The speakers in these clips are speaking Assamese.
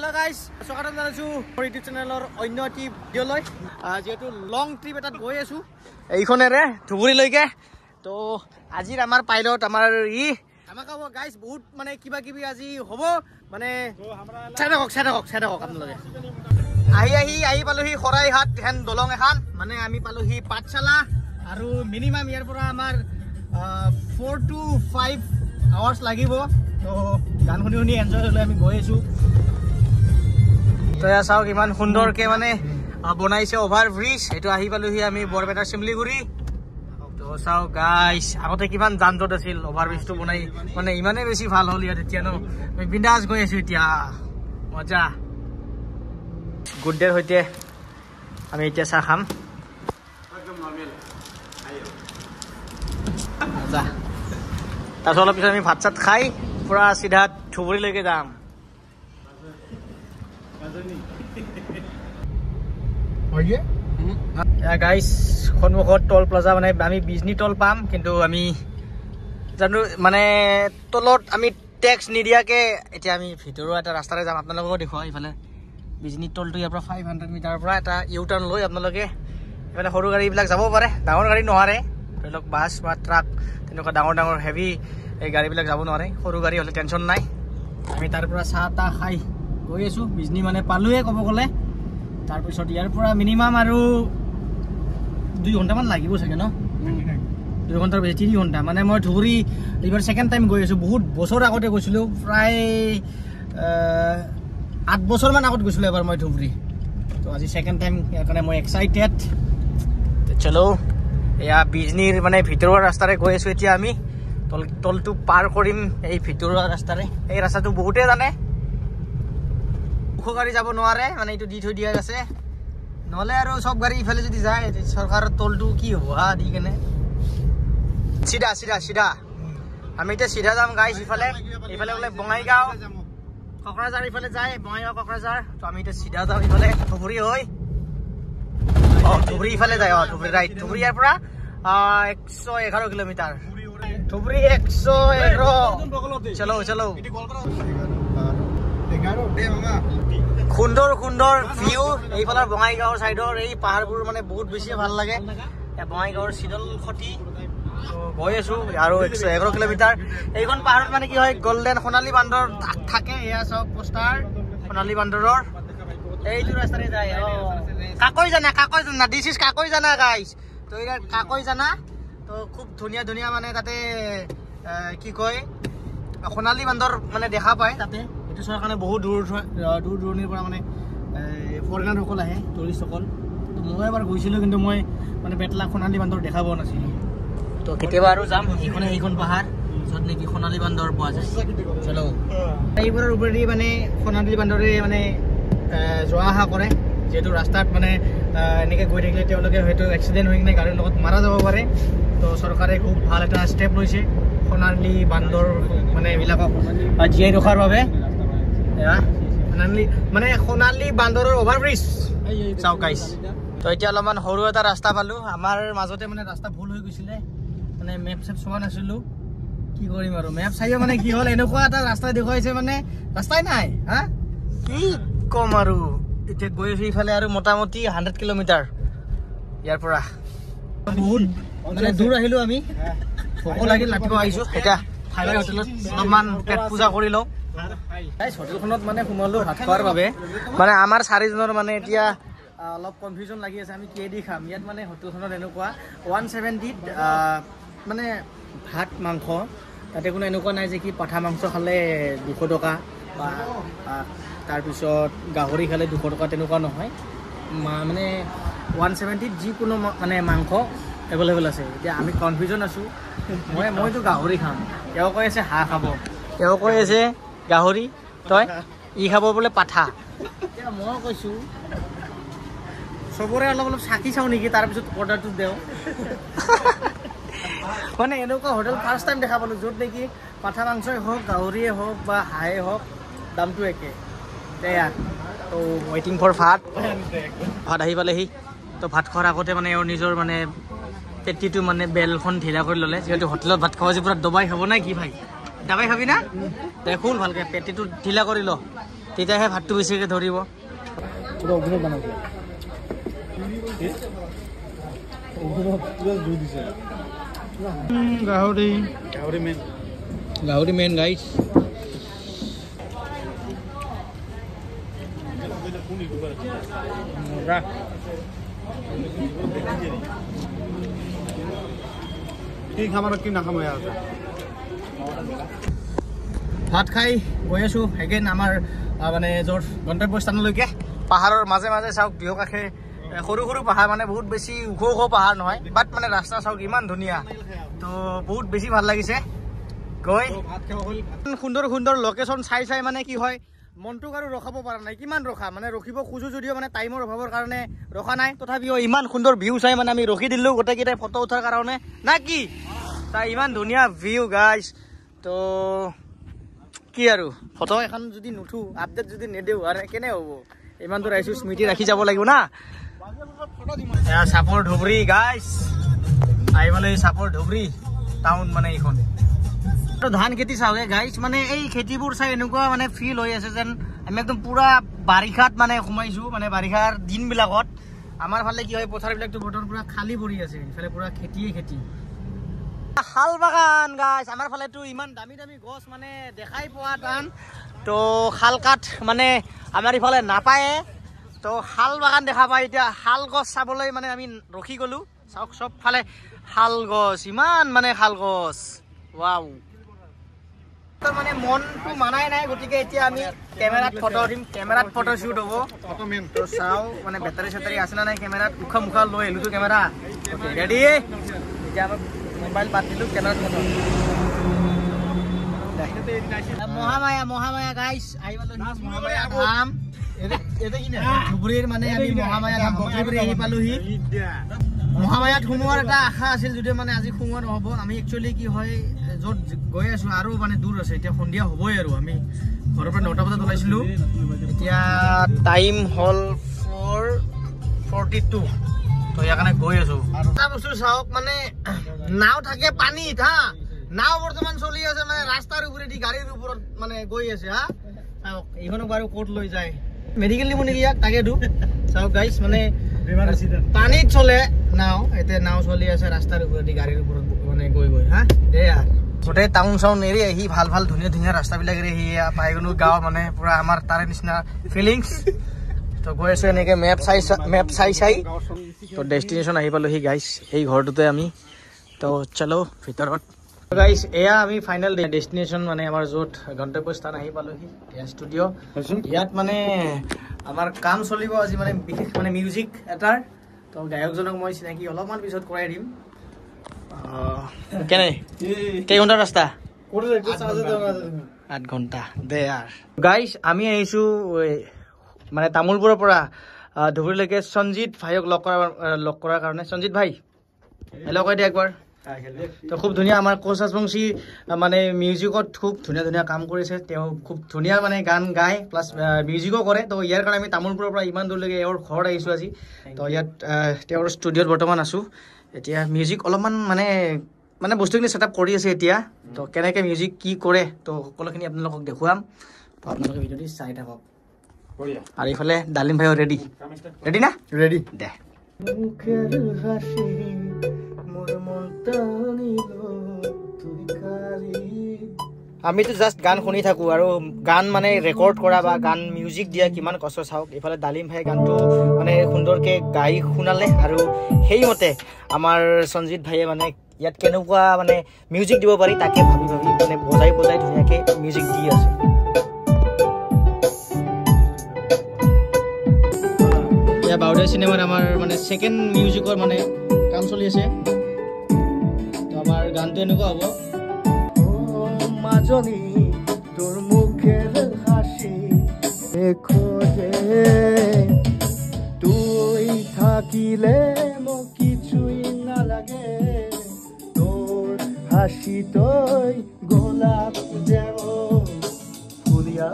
Hello guys, स्वागत जनाइछु মোৰ ইউটিউব চেনেলৰ অন্য এটি ভিডিঅ'লৈ যেহেতু লং ট্ৰিপ এটাত গৈ আছো এইখনেৰে ধুবুৰীলৈকে তো আজিৰ আমাৰ পাইলট আমাৰ আমাক হ'ব গাইস বহুত মানে কিবা কিবি আজি হ'ব মানে চাইডক আপোনালোকে আহি পালোহি খৰাইহাট হেন দলং এখন মানে আমি পালোহি পাঠশালা আৰু মিনিমাম ইয়াৰ পৰা আমাৰ 4 to 5 hours লাগিব তো গান শুনি এনজয় লৈ আমি গৈ আছো তো চাও কিমান সুন্দৰকে মানে বনাইছে ওভাৰ ব্ৰিজ এটো আহি পালোহি আমি বৰপেটা শিমলিগুৰি তো চাও গাইস আগতে কিমান যানজট আছিল ওভাৰ ব্ৰিজটো বনাই মানে ইমানে বেছি ভাল হ'ল ইয়াত এতিয়া ন আমি বিন্দাস গৈ আছো এতিয়া মজা গুড ডে হইতে আমি এতিয়া চাহ খাম একদম নরমাল আইও মজা তাৰপিছত অলপ পিছত আমি ভাত চাত খাই পুৰা সিধা ধুবুৰীলৈকে যাম গাইস সন্মুখত টল প্লাজা মানে আমি বিজনি টল পাম কিন্তু আমি জানো মানে টলত আমি ট্যাক্স নিদিয়াকে এতিয়া আমি ভিতৰৰ এটা ৰাস্তাৰে যাম আপোনালোকক দেখুৱাম ইফালে বিজনি টলটো ইয়াৰ পৰা 500 মিটাৰৰ পৰা এটা ইউ টাৰ্ণ লৈ আপোনালোকে ইফালে সৰু গাড়ীবিলাক যাব পাৰে ডাঙৰ গাড়ী নোৱাৰে ধৰি লওক বাছ বা ট্ৰাক তেনেকুৱা ডাঙৰ হেভি এই গাড়ীবিলাক যাব নোৱাৰে সৰু গাড়ী হ'লে টেনচন নাই আমি তাৰ পৰা চাহ তা খাই গৈ আছো বিজনি মানে পালোৱে ক'ব গ'লে তাৰপিছত ইয়াৰ পৰা মিনিমাম আৰু 2 ঘণ্টামান লাগিব চাগে ন 2 ঘণ্টাৰ বেছি 3 ঘণ্টা মানে মই ধুবুৰী এইবাৰ সেকেন্ড টাইম গৈ আছো বহুত বছৰ আগতে গৈছিলো প্ৰায় 8 বছৰমান আগত গৈছিলো এবাৰ মই ধুবুৰী তো আজি সেকেন্ড টাইম ইয়াৰ কাৰণে মই এক্সাইটেড তো চলো এয়া বিজনিৰ মানে ভিতৰৰ ৰাস্তাৰে গৈ আছো এতিয়া আমি টলটো পাৰ কৰিম এই ভিতৰৰ ৰাস্তাৰে এই ৰাস্তাটো বহুতে জানে গাড়ী যাব নোৱাৰে মানে এইটো দি থৈ দিয়া আছে নহলে আৰু সব গাড়ী ইফালে যদি যায় সৰকাৰৰ টলটো কি হ'ব হা দি কেনে সিধা আমি এতিয়া সিধা যাম গাইস ইফালে বোলে বঙাইগাঁও ককৰাঝাৰ ইফালে যায় বঙাইগাঁও ককৰাঝাৰ তো আমি এতিয়া সিধা যাম ইফালে ধুবুৰী হৈ ধুবুৰী ইফালে যায় ধুবুৰী ৰাইট ধুবুৰী ইয়াৰ পৰা 111 কিলোমিটাৰ ধুবুৰী 111 চলো সুন্দৰ ভিউ এইফালৰ বঙাইগাঁৱৰ সাইডৰ এই পাহাৰবোৰ মানে বহুত বেছি ভাল লাগে বঙাইগাঁৱৰ শীতল খটি গৈ আছো আৰু 111 কিলোমিটাৰ এইখন পাহাৰত মানে কি হয় গোল্ডেন সোণালী বান্দৰ থাকে এয়া সব পোষ্টাৰ সোণালী বান্দৰৰ এইটো ৰাস্তাৰে যায় কাকৈ জানা দিস ইজ কাকৈ জানা গাইস তো এটা কাকৈ জানা তো খুব ধুনীয়া মানে তাতে কি কয় সোণালী বান্দৰ মানে দেখা পায় তাতে এইটো চোৱাৰ কাৰণে বহুত দূৰণিৰ পৰা মানে ফৰেনাৰসকল আহে টুৰিষ্টসকল তো মই এবাৰ গৈছিলোঁ কিন্তু মই মানে বেটলা সোণালী বান্দৰ দেখা পোৱা নাছিলোঁ তো কেতিয়াবা আৰু যাম এইখন পাহাৰ য'ত নেকি সোণালী বান্দৰ পোৱা যায় চলো এইবোৰৰ ওপৰেদি মানে সোণালী বান্দৰে মানে যোৱা অহা কৰে যিহেতু ৰাস্তাত মানে এনেকৈ গৈ থাকিলে তেওঁলোকে হয়তো এক্সিডেণ্ট হৈ কিনে গাড়ীৰ লগত মাৰা যাব পাৰে তো চৰকাৰে খুব ভাল এটা ষ্টেপ লৈছে সোণালী বান্দৰ মানে এইবিলাকক জীয়াই ৰখাৰ বাবে মানে সোণালী বান্দৰৰ অভাৰব্ৰিজ চাওক গাইস তো এতিয়া অলপমান সৰু এটা ৰাস্তা পালো আমাৰ মাজতে মানে ৰাস্তা ভুল হৈ গৈছিলে মানে মেপ চেপ চোৱা নাছিলো কি কৰিম আৰু মেপ চাইও মানে কি হ'ল এনেকুৱা এটা ৰাস্তা দেখুৱাইছে মানে ৰাস্তাই নাই হা কি কম আৰু এতিয়া গৈ আছো ইফালে আৰু মোটামুটি 100 কিলোমিটাৰ ইয়াৰ পৰা বহুত মানে দূৰ আহিলো আমি ভোক লাগিল ৰাতিপুৱা আহিছো এতিয়া হাইৱে হোটেলত অলপমান পেট পূজা কৰি লওঁ হোটেলখনত মানে সোমালো ভাত খোৱাৰ বাবে মানে আমাৰ 4 জনৰ মানে এতিয়া অলপ কনফিউজন লাগি আছে আমি কিহেদি খাম ইয়াত মানে হোটেলখনত এনেকুৱা 170 মানে ভাত মাংস তাতে কোনো এনেকুৱা নাই যে কি পাঠা মাংস খালে 200 টকা বা তাৰপিছত গাহৰি খালে 200 টকা তেনেকুৱা নহয় মানে 170 যিকোনো মানে মাংস এভেলেবল আছে এতিয়া আমি কনফিউজন আছো মইতো গাহৰি খাম তেওঁ কৈ আছে হাঁহ খাব তেওঁ কৈ আছে গাহৰি তই খাব বোলে পাঠা এতিয়া মই কৈছো সবৰে অলপ চাকি চাওঁ নেকি তাৰপিছত অৰ্ডাৰটো দেওঁ মানে এনেকুৱা হোটেল ফাৰ্ষ্ট টাইম দেখা পালোঁ য'ত নেকি পাঠা মাংসই হওক গাহৰিয়ে হওক বা হাঁহে হওক দামটো একে ইয়াত তো ৱেইটিং ফৰ ভাত আহি পালেহি তো ভাত খোৱাৰ আগতে মানে এওঁৰ নিজৰ মানে পেটিটো মানে বেলখন ঢিলা কৰি ল'লে যিহেতু হোটেলত ভাত খাব যে পুৰা দবাই খাব নাই কি ভাই দাবাই খাবি না দেখোন ভালকৈ পেটিটো ঢিলা কৰি ল তেতিয়াহে ভাতটো বেছিকৈ ধৰিব গাহৰি মেইন গাইছ ভাত খাই গৈ আছো এগেইন আমাৰ মানে য'ত গন্তব্যস্থানলৈকে পাহাৰৰ মাজে মাজে চাওক বিহু কাষে সৰু সৰু পাহাৰ মানে বহুত বেছি ওখ ওখ পাহাৰ নহয় বাট মানে ৰাস্তা চাওক ইমান ধুনীয়া তো বহুত বেছি ভাল লাগিছে গৈ সুন্দৰ সুন্দৰ লোকেশ্যন চাই চাই মানে কি হয় মনটোক আৰু ৰখাব পৰা নাই কিমান ৰখা মানে ৰখিব খোজো যদিও মানে টাইমৰ অভাৱৰ কাৰণে ৰখা নাই তথাপিও ইমান সুন্দৰ ভিউ চাই মানে আমি ৰখি দিলোঁ গোটেইকেইটাই ফটো উঠাৰ কাৰণে না কি চাই ইমান ধুনীয়া ভিউ গাইছ তো কি আৰু ফটো এখন যদি নুঠো আপডেট যদি নেদেও আৰু কেনে হ'ব ইমান দূৰ আহিছোঁ স্মৃতি ৰাখি যাব লাগিব না চাপৰ ধুবুৰী গাইছ আহিবলৈ চাপৰ ধুবুৰী টাউন মানে এইখন ধান খেতি চাওঁগে গাইছ মানে এই খেতিবোৰ চাই এনেকুৱা মানে ফিল হৈ আছে যেন আমি একদম পুৰা বাৰিষাত মানে সোমাইছোঁ মানে বাৰিষাৰ দিনবিলাকত আমাৰ ফালে কি হয় পথাৰবিলাকতো বতৰ পুৰা খালী পৰি আছে ইফালে পুৰা খেতিয়ে খেতি শাল বাগান গাছ আমাৰ ফালেতো ইমান দামী দামী গছ মানে দেখাই পোৱা টান তো শাল কাঠ মানে আমাৰ ইফালে নাপায়ে তো শাল বাগান দেখা পাই এতিয়া শাল গছ চাবলৈ মানে আমি ৰখি গ'লোঁ চাওক চবফালে শাল গছ ইমান মানে শাল গছ ৱাও মানে মনটো মানাই নাই গতিকে এতিয়া আমি কেমেৰাত ফটো উঠিম কেমেৰাত ফটো শ্বুট হ'ব তো চাওঁ মানে বেটাৰী চেটাৰী আছে না নাই কেমেৰাত মুখা মুখা লৈ আহিলোঁতো কেমেৰা অ'কে ৰেডি এতিয়া আমাক মোবাইল পাত দিলোঁ কেমেৰাত ফটো মহামায়া মহামায়া গাইছ আহি পালোঁ মহামায়া ধাম ধুবুৰীৰ মানে আমি মহামায়া ধাম বকৰিবাৰী আহি পালোহি মহামায়াত সোমোৱাৰ এটা আশা আছিল যদিও মানে আজি সোমোৱা নহ'ব আমি একচুৱেলি কি হয় য'ত গৈ আছোঁ আৰু মানে দূৰ আছে এতিয়া সন্ধিয়া হ'বই আৰু আমি ঘৰৰ পৰা 9টা বজাত ওলাইছিলোঁ এতিয়া টাইম হ'ল 4:42 তো ইয়াৰ কাৰণে গৈ আছোঁ এটা বস্তু চাওক মানে নাও থাকে পানীত হা নাও বৰ্তমান চলি আছে মানে ৰাস্তাৰ ওপৰেদি গাড়ীৰ ওপৰত মানে গৈ আছে হা চাওক এইখনক বাৰু ক'ত লৈ যায় মেডিকেল নিব নেকি ইয়াক তাকেতো চাওক গাইছ মানে পানীত চলে নাও এতিয়া নাও চলি আছে ৰাস্তাৰ ওপৰেদি গাড়ীৰ ওপৰত মানে গৈ গৈ হা দে আৰু গোটেই টাউন চাউন এৰি আহি ভাল ভাল ধুনীয়া ধুনীয়া ৰাস্তাবিলাক এৰি আহি পাই গ'লো গাঁও মানে পুৰা আমাৰ তাৰে নিচিনা ফিলিংছ তো গৈ আছোঁ এনেকৈ মেপ চাই তো ডেষ্টিনেশ্যন আহি পালোহি গাইছ এই ঘৰটোতে আমি তো চলো ভিতৰত গাইছ এয়া আমি ফাইনেল ডেষ্টিনেশ্যন মানে আমাৰ য'ত গন্তব্যস্থান আহি পালোহি এয়া ষ্টুডিঅ' ইয়াত মানে আমাৰ কাম চলিব আজি মানে বিশেষ মানে মিউজিক এটাৰ তো গায়কজনক মই চিনাকি অলপমান পিছত কৰাই দিম কেনে কেইঘণ্টাৰ ৰাস্তা 8 ঘণ্টা দে আৰ গাইছ আমি আহিছোঁ মানে তামোলপুৰৰ পৰা ধুবুৰীলৈকে সঞ্জিত ভাইক লগ কৰাৰ কাৰণে সঞ্জিত ভাই হেল্ল' কৈ দিয়া একবাৰ তো খুব ধুনীয়া আমাৰ কোচ ৰাজবংশী মানে মিউজিকত খুব ধুনীয়া ধুনীয়া কাম কৰিছে তেওঁ খুব ধুনীয়া মানে গান গায় প্লাছ মিউজিকো কৰে তো ইয়াৰ কাৰণে আমি তামোলপুৰৰ পৰা ইমান দূৰলৈকে এওঁৰ ঘৰত আহিছোঁ আজি তো ইয়াত তেওঁৰ ষ্টুডিঅ'ত বৰ্তমান আছোঁ এতিয়া মিউজিক অলপমান মানে বস্তুখিনি ছেটআপ কৰি আছে এতিয়া তো কেনেকৈ মিউজিক কি কৰে তো সকলোখিনি আপোনালোকক দেখুৱাম তো আপোনালোকে ভিডিঅ'টি চাই থাকক আৰু এইফালে ডালিম ভাইও ৰেডি না ৰেডি দে আমিতো জাষ্ট গান শুনি থাকোঁ আৰু গান মানে ৰেকৰ্ড কৰা বা গান মিউজিক দিয়া কিমান কষ্ট চাওক এইফালে ডালিম ভাই গানটো মানে সুন্দৰকৈ গাই শুনালে আৰু সেইমতে আমাৰ সঞ্জিত ভাইয়ে মানে ইয়াত কেনেকুৱা মানে মিউজিক দিব পাৰি তাকে ভাবি ভাবি মানে বজাই ধুনীয়াকৈ মিউজিক দি আছে এয়া বাউদা চিনেমাৰ আমাৰ মানে ছেকেণ্ড মিউজিকৰ মানে কাম চলি আছে তো আমাৰ গানটো এনেকুৱা হ'ব মাজনী তোৰ মুখেৰ হাসি খোজে তুই থাকিলে মোক কিছুই নালাগে তোৰ হাসি তই গোলাপ যেন ফুলিয়া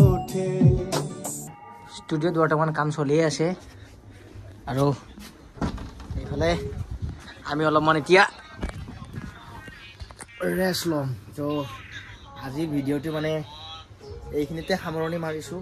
উঠে ষ্টুডিঅ'ত বৰ্তমান কাম চলিয়ে আছে আৰু এইফালে আমি অলপমান এতিয়া ৰেষ্ট ল'ম তো আজিৰ ভিডিঅ'টো মানে এইখিনিতে সামৰণি মাৰিছোঁ